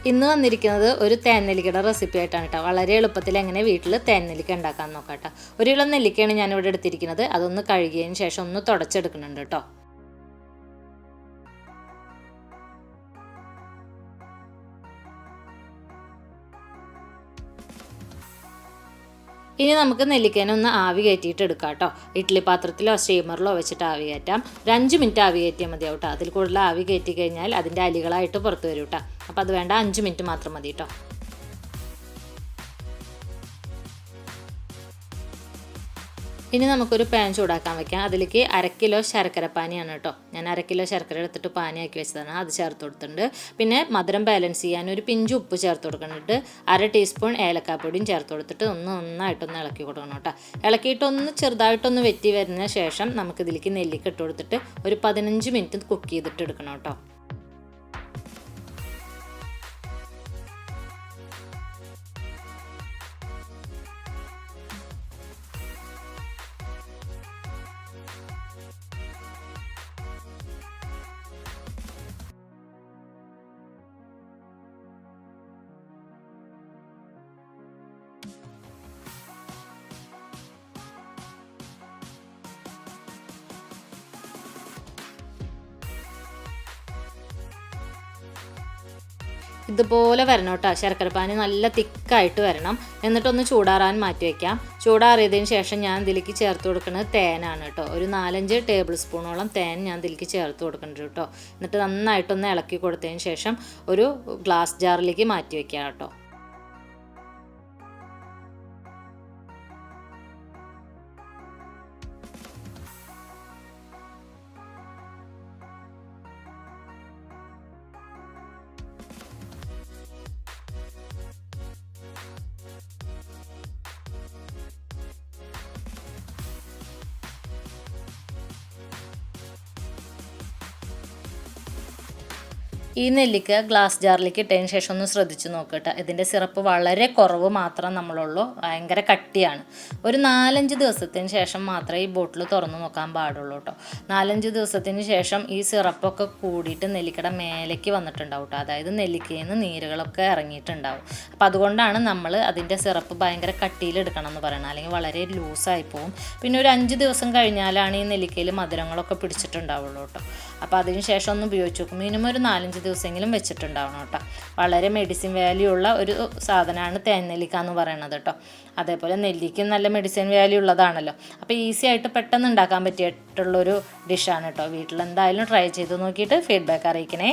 ഇന്ന് വന്നിരിക്കുന്നത് ഒരു തേൻനെല്ലിക്കയുടെ റെസിപ്പി ആയിട്ടാണ് കേട്ടോ. വളരെ എളുപ്പത്തിൽ എങ്ങനെ വീട്ടിൽ തേൻനെല്ലിക്ക ഉണ്ടാക്കാൻ നോക്കാം കേട്ടോ. ഒരു കിലോ നെല്ലിക്കയാണ് ഞാനിവിടെ എടുത്തിരിക്കുന്നത്. അതൊന്ന് കഴുകിയതിന് ശേഷം ഒന്ന് തുടച്ചെടുക്കുന്നുണ്ട് കേട്ടോ. ഇനി നമുക്ക് നെല്ലിക്കേനെ ഒന്ന് ആവി കയറ്റിയിട്ട് എടുക്കാം കേട്ടോ. ഇഡ്ഡലി പാത്രത്തിലോ സ്റ്റീമറിലോ വെച്ചിട്ട് ആവി കയറ്റാം. ഒരു 5 മിനിറ്റ് ആവി കയറ്റിയാൽ മതിയാവും കേട്ടോ. അതിൽ കൂടുതൽ ആവി കയറ്റി കഴിഞ്ഞാൽ അതിൻ്റെ അലികളായിട്ട് പുറത്ത് വരും കേട്ടോ. അപ്പോൾ അത് വേണ്ട, 5 മിനിറ്റ് മാത്രം മതി കേട്ടോ. ഇനി നമുക്കൊരു പാൻ ചൂടാക്കാൻ വെക്കാം. അതിലേക്ക് 1/2 കിലോ ശർക്കര പാനിയാണ് കേട്ടോ. ഞാൻ 1/2 കിലോ ശർക്കര എടുത്തിട്ട് പാനിയാക്കി വെച്ചതാണ്. അത് ചേർത്ത് കൊടുത്തിട്ടുണ്ട്. പിന്നെ മധുരം ബാലൻസ് ചെയ്യാൻ ഒരു പിഞ്ച് ഉപ്പ് ചേർത്ത് കൊടുക്കുന്നുണ്ട്. 1/2 ടീസ്പൂൺ ഏലക്കാപ്പൊടിയും ചേർത്ത് കൊടുത്തിട്ട് നന്നായിട്ടൊന്ന് ഇളക്കി കൊടുക്കണം കേട്ടോ. ഇളക്കിയിട്ടൊന്ന് ചെറുതായിട്ടൊന്ന് വെറ്റി വരുന്ന ശേഷം നമുക്കിതിലേക്ക് നെല്ലിക്ക ഇട്ട് കൊടുത്തിട്ട് ഒരു 15 മിനിറ്റ് കുക്ക് ചെയ്തിട്ട് എടുക്കണം കേട്ടോ. ഇതുപോലെ വരണം കേട്ടോ. ശർക്കരപ്പാനി നല്ല തിക്കായിട്ട് വരണം. എന്നിട്ടൊന്ന് ചൂടാറാൻ മാറ്റി വയ്ക്കാം. ചൂടാറിയതിന് ശേഷം ഞാൻ ഇതിലേക്ക് ചേർത്ത് കൊടുക്കുന്നത് തേനാണ് കേട്ടോ. ഒരു 4-5 ടേബിൾ സ്പൂണോളം തേൻ ഞാൻ ഇതിലേക്ക് ചേർത്ത് കൊടുക്കുന്നുണ്ട് കേട്ടോ. എന്നിട്ട് നന്നായിട്ടൊന്ന് ഇളക്കി കൊടുത്തതിന് ശേഷം ഒരു ഗ്ലാസ് ജാറിലേക്ക് മാറ്റി വയ്ക്കാം കേട്ടോ. ഈ നെല്ലിക്ക ഗ്ലാസ് ജാറിലേക്ക് ഇട്ടതിന് ശേഷം ഒന്ന് ശ്രദ്ധിച്ച് നോക്കട്ടെ. ഇതിൻ്റെ സിറപ്പ് വളരെ കുറവ് മാത്രം നമ്മളുള്ളൂ. ഭയങ്കര കട്ടിയാണ്. ഒരു 4-5 ദിവസത്തിന് ശേഷം മാത്രമേ ഈ ബോട്ടിൽ തുറന്ന് നോക്കാൻ പാടുള്ളൂ കേട്ടോ. 4-5 ദിവസത്തിന് ശേഷം ഈ സിറപ്പൊക്കെ കൂടിയിട്ട് നെല്ലിക്കയുടെ മേലേക്ക് വന്നിട്ടുണ്ടാവും കേട്ടോ. അതായത് നെല്ലിക്കയിൽ നിന്ന് നീരുകളൊക്കെ ഇറങ്ങിയിട്ടുണ്ടാവും. അപ്പോൾ അതുകൊണ്ടാണ് നമ്മൾ അതിൻ്റെ സിറപ്പ് ഭയങ്കര കട്ടിയിലെടുക്കണം എന്ന് പറയുന്നത്. അല്ലെങ്കിൽ വളരെ ലൂസായി പോവും. പിന്നെ ഒരു 5 ദിവസം കഴിഞ്ഞാലാണ് ഈ നെല്ലിക്കയിൽ മധുരങ്ങളൊക്കെ പിടിച്ചിട്ടുണ്ടാവുള്ളൂ കേട്ടോ. അപ്പോൾ അതിന് ശേഷം ഒന്ന് ഉപയോഗിച്ച് നോക്കും. മിനിമം ഒരു 4-5 ദിവസമെങ്കിലും വെച്ചിട്ടുണ്ടാവണം കേട്ടോ. വളരെ മെഡിസിൻ വാല്യൂ ഉള്ള ഒരു സാധനമാണ് തേൻനെല്ലിക്ക എന്ന് പറയുന്നത് കേട്ടോ. അതേപോലെ നെല്ലിക്കും നല്ല മെഡിസിൻ വാല്യൂ ഉള്ളതാണല്ലോ. അപ്പോൾ ഈസി ആയിട്ട് പെട്ടെന്ന് ഉണ്ടാക്കാൻ പറ്റിയിട്ടുള്ളൊരു ഡിഷാണ് കേട്ടോ. വീട്ടിലെന്തായാലും ട്രൈ ചെയ്ത് നോക്കിയിട്ട് ഫീഡ്ബാക്ക് അറിയിക്കണേ.